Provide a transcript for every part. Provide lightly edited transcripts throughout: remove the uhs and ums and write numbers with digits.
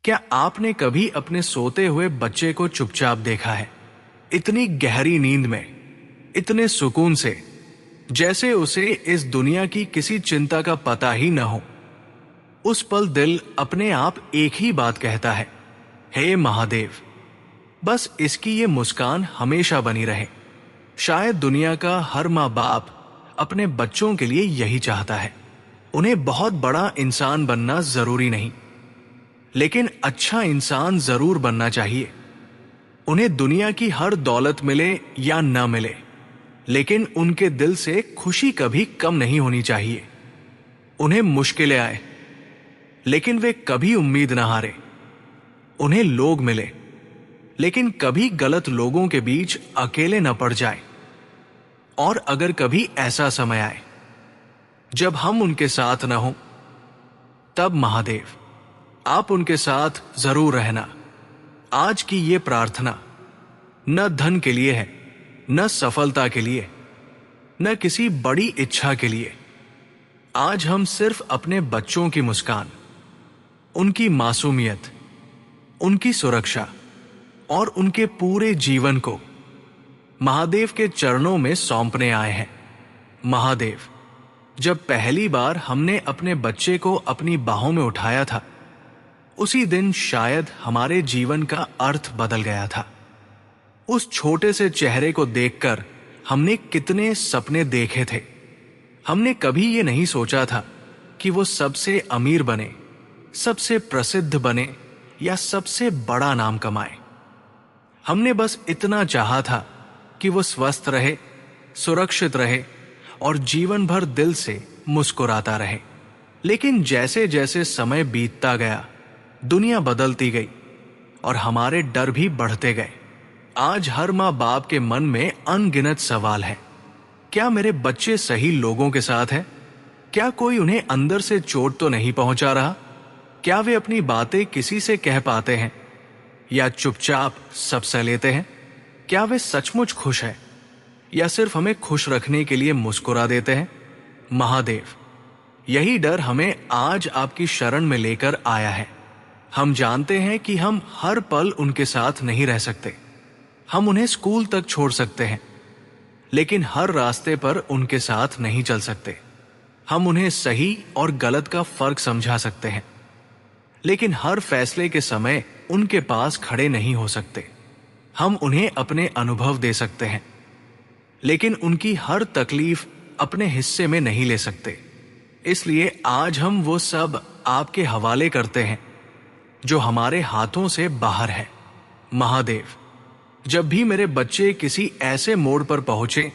क्या आपने कभी अपने सोते हुए बच्चे को चुपचाप देखा है, इतनी गहरी नींद में, इतने सुकून से, जैसे उसे इस दुनिया की किसी चिंता का पता ही न हो? उस पल दिल अपने आप एक ही बात कहता है, हे महादेव, बस इसकी ये मुस्कान हमेशा बनी रहे। शायद दुनिया का हर माँ बाप अपने बच्चों के लिए यही चाहता है। उन्हें बहुत बड़ा इंसान बनना जरूरी नहीं, लेकिन अच्छा इंसान जरूर बनना चाहिए। उन्हें दुनिया की हर दौलत मिले या न मिले, लेकिन उनके दिल से खुशी कभी कम नहीं होनी चाहिए। उन्हें मुश्किलें आए, लेकिन वे कभी उम्मीद न हारे। उन्हें लोग मिले, लेकिन कभी गलत लोगों के बीच अकेले न पड़ जाए। और अगर कभी ऐसा समय आए जब हम उनके साथ न हो, तब महादेव, आप उनके साथ जरूर रहना। आज की ये प्रार्थना न धन के लिए है, न सफलता के लिए, न किसी बड़ी इच्छा के लिए। आज हम सिर्फ अपने बच्चों की मुस्कान, उनकी मासूमियत, उनकी सुरक्षा और उनके पूरे जीवन को महादेव के चरणों में सौंपने आए हैं। महादेव, जब पहली बार हमने अपने बच्चे को अपनी बाहों में उठाया था, उसी दिन शायद हमारे जीवन का अर्थ बदल गया था। उस छोटे से चेहरे को देखकर हमने कितने सपने देखे थे। हमने कभी ये नहीं सोचा था कि वो सबसे अमीर बने, सबसे प्रसिद्ध बने या सबसे बड़ा नाम कमाए। हमने बस इतना चाहा था कि वो स्वस्थ रहे, सुरक्षित रहे और जीवन भर दिल से मुस्कुराता रहे। लेकिन जैसे जैसे समय बीतता गया, दुनिया बदलती गई और हमारे डर भी बढ़ते गए। आज हर माँ बाप के मन में अनगिनत सवाल है। क्या मेरे बच्चे सही लोगों के साथ हैं? क्या कोई उन्हें अंदर से चोट तो नहीं पहुंचा रहा? क्या वे अपनी बातें किसी से कह पाते हैं या चुपचाप सब सह लेते हैं? क्या वे सचमुच खुश हैं या सिर्फ हमें खुश रखने के लिए मुस्कुरा देते हैं? महादेव, यही डर हमें आज आपकी शरण में लेकर आया है। हम जानते हैं कि हम हर पल उनके साथ नहीं रह सकते। हम उन्हें स्कूल तक छोड़ सकते हैं, लेकिन हर रास्ते पर उनके साथ नहीं चल सकते। हम उन्हें सही और गलत का फर्क समझा सकते हैं, लेकिन हर फैसले के समय उनके पास खड़े नहीं हो सकते। हम उन्हें अपने अनुभव दे सकते हैं, लेकिन उनकी हर तकलीफ अपने हिस्से में नहीं ले सकते। इसलिए आज हम वो सब आपके हवाले करते हैं जो हमारे हाथों से बाहर है। महादेव, जब भी मेरे बच्चे किसी ऐसे मोड़ पर पहुंचे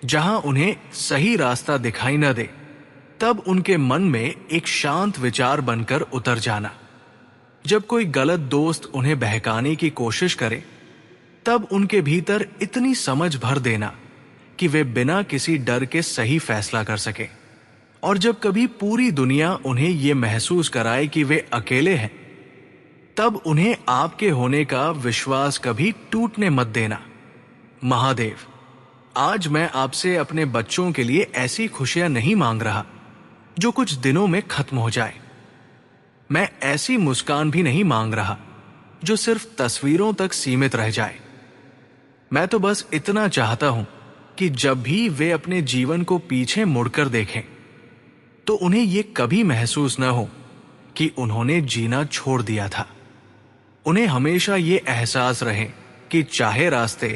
जहां उन्हें सही रास्ता दिखाई न दे, तब उनके मन में एक शांत विचार बनकर उतर जाना। जब कोई गलत दोस्त उन्हें बहकाने की कोशिश करे, तब उनके भीतर इतनी समझ भर देना कि वे बिना किसी डर के सही फैसला कर सके। और जब कभी पूरी दुनिया उन्हें ये महसूस कराए कि वे अकेले हैं, तब उन्हें आपके होने का विश्वास कभी टूटने मत देना। महादेव, आज मैं आपसे अपने बच्चों के लिए ऐसी खुशियां नहीं मांग रहा जो कुछ दिनों में खत्म हो जाए। मैं ऐसी मुस्कान भी नहीं मांग रहा जो सिर्फ तस्वीरों तक सीमित रह जाए। मैं तो बस इतना चाहता हूं कि जब भी वे अपने जीवन को पीछे मुड़कर देखें, तो उन्हें यह कभी महसूस न हो कि उन्होंने जीना छोड़ दिया था। उन्हें हमेशा ये एहसास रहे कि चाहे रास्ते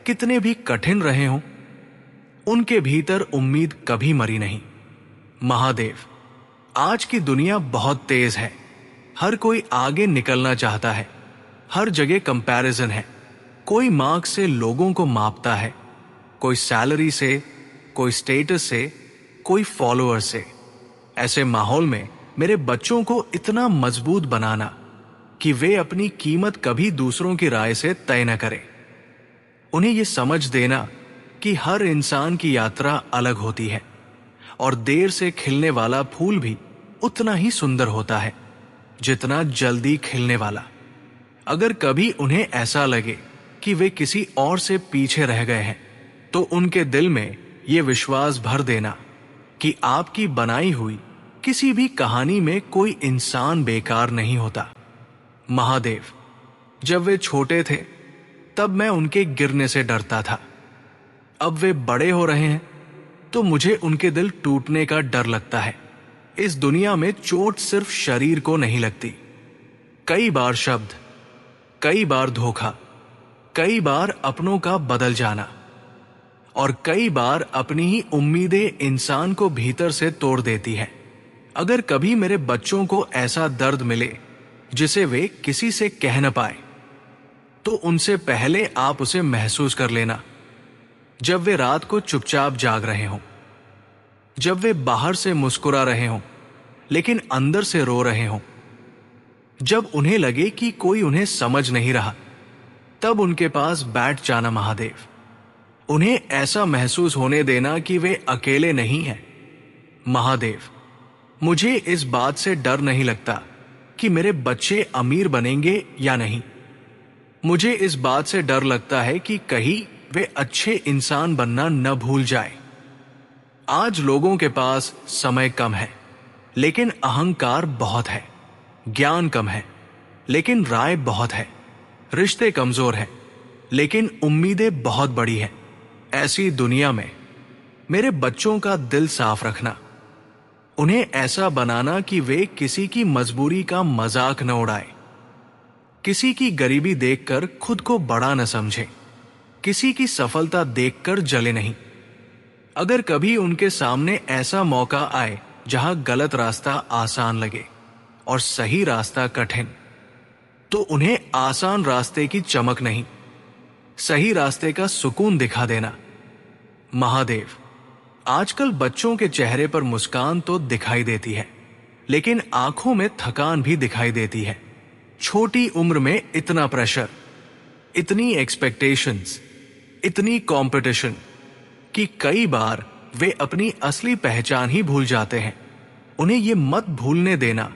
कितने भी कठिन रहे हों, उनके भीतर उम्मीद कभी मरी नहीं। महादेव, आज की दुनिया बहुत तेज है। हर कोई आगे निकलना चाहता है। हर जगह कंपैरिजन है। कोई मार्क्स से लोगों को मापता है, कोई सैलरी से, कोई स्टेटस से, कोई फॉलोअर से। ऐसे माहौल में मेरे बच्चों को इतना मजबूत बनाना कि वे अपनी कीमत कभी दूसरों की राय से तय न करें। उन्हें यह समझ देना कि हर इंसान की यात्रा अलग होती है और देर से खिलने वाला फूल भी उतना ही सुंदर होता है जितना जल्दी खिलने वाला। अगर कभी उन्हें ऐसा लगे कि वे किसी और से पीछे रह गए हैं, तो उनके दिल में ये विश्वास भर देना कि आपकी बनाई हुई किसी भी कहानी में कोई इंसान बेकार नहीं होता। महादेव, जब वे छोटे थे तब मैं उनके गिरने से डरता था। अब वे बड़े हो रहे हैं तो मुझे उनके दिल टूटने का डर लगता है। इस दुनिया में चोट सिर्फ शरीर को नहीं लगती। कई बार शब्द, कई बार धोखा, कई बार अपनों का बदल जाना और कई बार अपनी ही उम्मीदें इंसान को भीतर से तोड़ देती है। अगर कभी मेरे बच्चों को ऐसा दर्द मिले जिसे वे किसी से कह न पाए, तो उनसे पहले आप उसे महसूस कर लेना। जब वे रात को चुपचाप जाग रहे हों, जब वे बाहर से मुस्कुरा रहे हों लेकिन अंदर से रो रहे हों, जब उन्हें लगे कि कोई उन्हें समझ नहीं रहा, तब उनके पास बैठ जाना महादेव। उन्हें ऐसा महसूस होने देना कि वे अकेले नहीं हैं। महादेव, मुझे इस बात से डर नहीं लगता कि मेरे बच्चे अमीर बनेंगे या नहीं। मुझे इस बात से डर लगता है कि कहीं वे अच्छे इंसान बनना न भूल जाए। आज लोगों के पास समय कम है लेकिन अहंकार बहुत है, ज्ञान कम है लेकिन राय बहुत है, रिश्ते कमजोर हैं लेकिन उम्मीदें बहुत बड़ी हैं। ऐसी दुनिया में मेरे बच्चों का दिल साफ रखना, उन्हें ऐसा बनाना कि वे किसी की मजबूरी का मजाक न उड़ाए, किसी की गरीबी देखकर खुद को बड़ा न समझे, किसी की सफलता देखकर जले नहीं। अगर कभी उनके सामने ऐसा मौका आए जहां गलत रास्ता आसान लगे और सही रास्ता कठिन, तो उन्हें आसान रास्ते की चमक नहीं, सही रास्ते का सुकून दिखा देना। महादेव, आजकल बच्चों के चेहरे पर मुस्कान तो दिखाई देती है लेकिन आंखों में थकान भी दिखाई देती है। छोटी उम्र में इतना प्रेशर, इतनी एक्सपेक्टेशंस, इतनी कंपटीशन कि कई बार वे अपनी असली पहचान ही भूल जाते हैं। उन्हें यह मत भूलने देना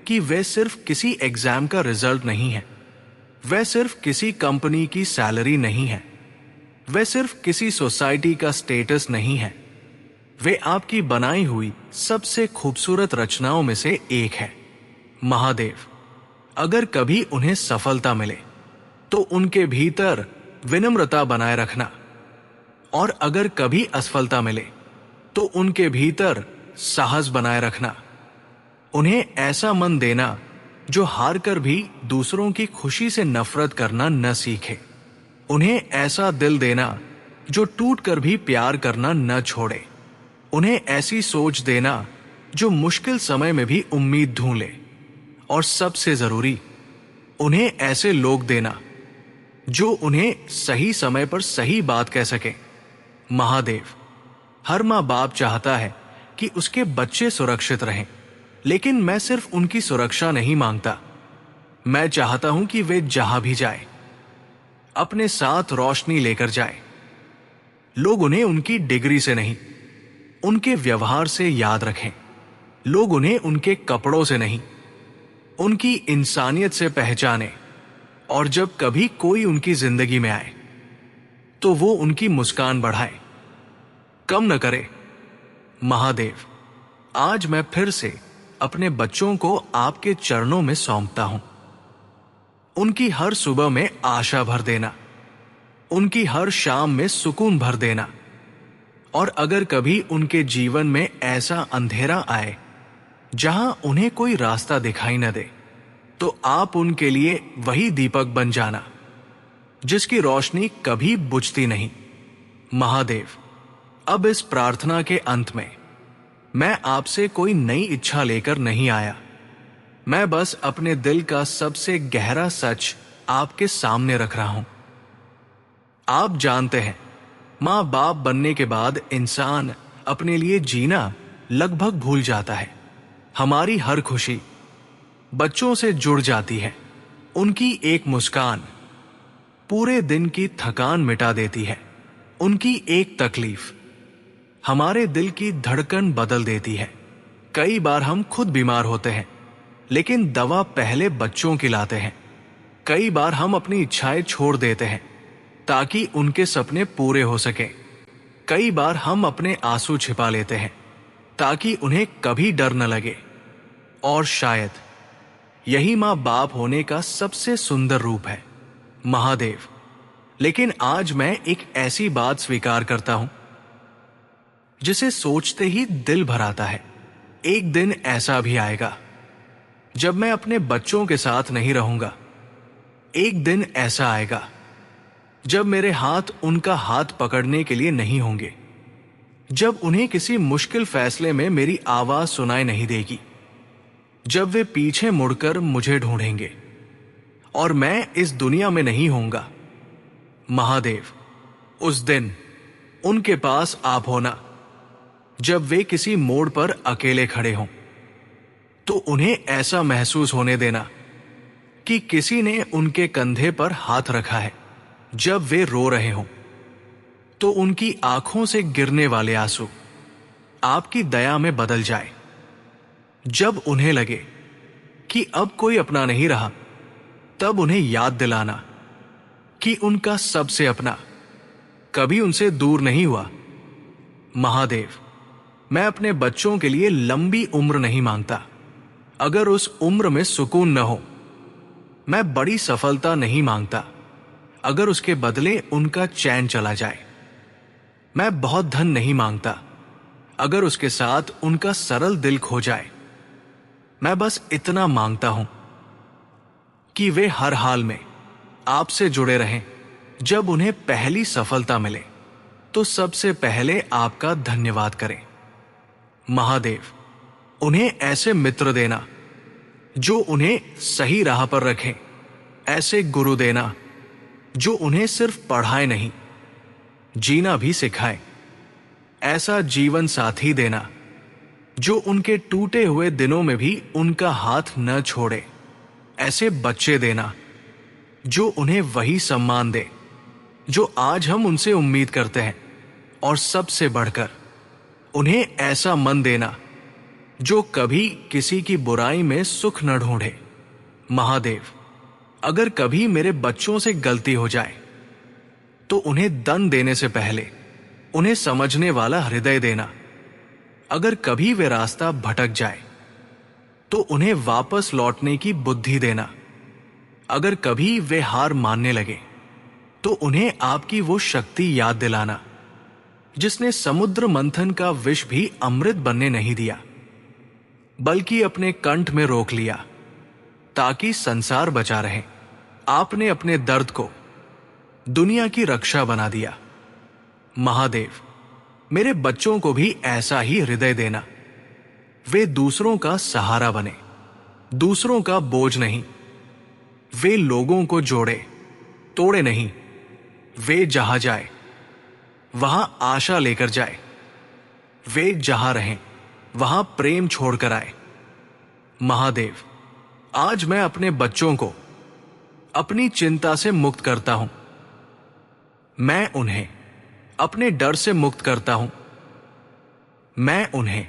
कि वे सिर्फ किसी एग्जाम का रिजल्ट नहीं है, वे सिर्फ किसी कंपनी की सैलरी नहीं है, वे सिर्फ किसी सोसाइटी का स्टेटस नहीं है। वे आपकी बनाई हुई सबसे खूबसूरत रचनाओं में से एक है। महादेव, अगर कभी उन्हें सफलता मिले तो उनके भीतर विनम्रता बनाए रखना, और अगर कभी असफलता मिले तो उनके भीतर साहस बनाए रखना। उन्हें ऐसा मन देना जो हार कर भी दूसरों की खुशी से नफरत करना न सीखे। उन्हें ऐसा दिल देना जो टूट कर भी प्यार करना न छोड़े। उन्हें ऐसी सोच देना जो मुश्किल समय में भी उम्मीद ढूंढ ले। और सबसे जरूरी, उन्हें ऐसे लोग देना जो उन्हें सही समय पर सही बात कह सके। महादेव, हर माँ बाप चाहता है कि उसके बच्चे सुरक्षित रहें, लेकिन मैं सिर्फ उनकी सुरक्षा नहीं मांगता, मैं चाहता हूं कि वे जहां भी जाए अपने साथ रोशनी लेकर जाए। लोग उन्हें उनकी डिग्री से नहीं, उनके व्यवहार से याद रखें। लोग उन्हें उनके कपड़ों से नहीं, उनकी इंसानियत से पहचाने। और जब कभी कोई उनकी जिंदगी में आए तो वो उनकी मुस्कान बढ़ाए, कम न करे। महादेव, आज मैं फिर से अपने बच्चों को आपके चरणों में सौंपता हूं। उनकी हर सुबह में आशा भर देना, उनकी हर शाम में सुकून भर देना। और अगर कभी उनके जीवन में ऐसा अंधेरा आए जहां उन्हें कोई रास्ता दिखाई न दे, तो आप उनके लिए वही दीपक बन जाना जिसकी रोशनी कभी बुझती नहीं। महादेव, अब इस प्रार्थना के अंत में मैं आपसे कोई नई इच्छा लेकर नहीं आया। मैं बस अपने दिल का सबसे गहरा सच आपके सामने रख रहा हूं। आप जानते हैं, मां बाप बनने के बाद इंसान अपने लिए जीना लगभग भूल जाता है। हमारी हर खुशी बच्चों से जुड़ जाती है। उनकी एक मुस्कान पूरे दिन की थकान मिटा देती है। उनकी एक तकलीफ हमारे दिल की धड़कन बदल देती है। कई बार हम खुद बीमार होते हैं, लेकिन दवा पहले बच्चों की लाते हैं। कई बार हम अपनी इच्छाएं छोड़ देते हैं ताकि उनके सपने पूरे हो सकें। कई बार हम अपने आंसू छिपा लेते हैं ताकि उन्हें कभी डर न लगे। और शायद यही माँ बाप होने का सबसे सुंदर रूप है, महादेव। लेकिन आज मैं एक ऐसी बात स्वीकार करता हूं जिसे सोचते ही दिल भर आता है। एक दिन ऐसा भी आएगा जब मैं अपने बच्चों के साथ नहीं रहूंगा। एक दिन ऐसा आएगा जब मेरे हाथ उनका हाथ पकड़ने के लिए नहीं होंगे, जब उन्हें किसी मुश्किल फैसले में मेरी आवाज सुनाई नहीं देगी, जब वे पीछे मुड़कर मुझे ढूंढेंगे और मैं इस दुनिया में नहीं होऊंगा। महादेव, उस दिन उनके पास आप होना जब वे किसी मोड़ पर अकेले खड़े हों, तो उन्हें ऐसा महसूस होने देना कि किसी ने उनके कंधे पर हाथ रखा है। जब वे रो रहे हों तो उनकी आंखों से गिरने वाले आंसू आपकी दया में बदल जाए। जब उन्हें लगे कि अब कोई अपना नहीं रहा, तब उन्हें याद दिलाना कि उनका सबसे अपना कभी उनसे दूर नहीं हुआ। महादेव, मैं अपने बच्चों के लिए लंबी उम्र नहीं मांगता। अगर उस उम्र में सुकून न हो, मैं बड़ी सफलता नहीं मांगता अगर उसके बदले उनका चैन चला जाए। मैं बहुत धन नहीं मांगता अगर उसके साथ उनका सरल दिल खो जाए। मैं बस इतना मांगता हूं कि वे हर हाल में आपसे जुड़े रहें। जब उन्हें पहली सफलता मिले तो सबसे पहले आपका धन्यवाद करें। महादेव, उन्हें ऐसे मित्र देना जो उन्हें सही राह पर रखें, ऐसे गुरु देना जो उन्हें सिर्फ पढ़ाए नहीं, जीना भी सिखाए, ऐसा जीवन साथी देना जो उनके टूटे हुए दिनों में भी उनका हाथ न छोड़े, ऐसे बच्चे देना जो उन्हें वही सम्मान दे जो आज हम उनसे उम्मीद करते हैं, और सबसे बढ़कर उन्हें ऐसा मन देना जो कभी किसी की बुराई में सुख न ढूंढे। महादेव, अगर कभी मेरे बच्चों से गलती हो जाए तो उन्हें दंड देने से पहले उन्हें समझने वाला हृदय देना। अगर कभी वे रास्ता भटक जाए तो उन्हें वापस लौटने की बुद्धि देना। अगर कभी वे हार मानने लगे तो उन्हें आपकी वो शक्ति याद दिलाना जिसने समुद्र मंथन का विष भी अमृत बनने नहीं दिया, बल्कि अपने कंठ में रोक लिया ताकि संसार बचा रहे। आपने अपने दर्द को दुनिया की रक्षा बना दिया। महादेव, मेरे बच्चों को भी ऐसा ही हृदय देना। वे दूसरों का सहारा बने, दूसरों का बोझ नहीं। वे लोगों को जोड़े, तोड़े नहीं। वे जहां जाए वहां आशा लेकर जाए। वे जहां रहें वहां प्रेम छोड़कर आए। महादेव, आज मैं अपने बच्चों को अपनी चिंता से मुक्त करता हूं। मैं उन्हें अपने डर से मुक्त करता हूं। मैं उन्हें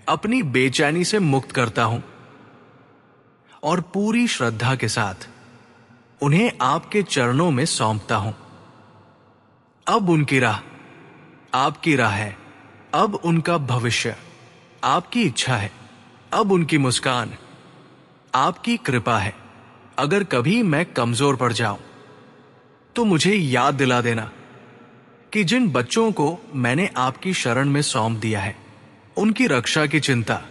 अपनी बेचैनी से मुक्त करता हूं और पूरी श्रद्धा के साथ उन्हें आपके चरणों में सौंपता हूं। अब उनकी राह आपकी राह है। अब उनका भविष्य आपकी इच्छा है। अब उनकी मुस्कान आपकी कृपा है। अगर कभी मैं कमजोर पड़ जाऊं तो मुझे याद दिला देना कि जिन बच्चों को मैंने आपकी शरण में सौंप दिया है, उनकी रक्षा की चिंता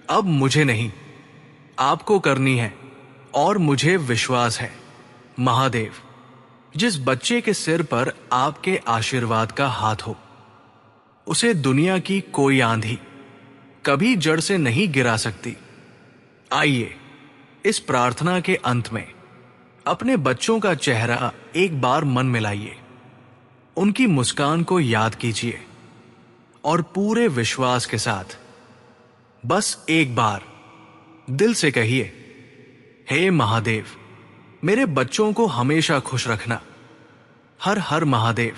अब मुझे नहीं, आपको करनी है। और मुझे विश्वास है महादेव, जिस बच्चे के सिर पर आपके आशीर्वाद का हाथ हो, उसे दुनिया की कोई आंधी कभी जड़ से नहीं गिरा सकती। आइए इस प्रार्थना के अंत में अपने बच्चों का चेहरा एक बार मन में लाइए, उनकी मुस्कान को याद कीजिए और पूरे विश्वास के साथ बस एक बार दिल से कहिए, हे महादेव, मेरे बच्चों को हमेशा खुश रखना। हर हर महादेव।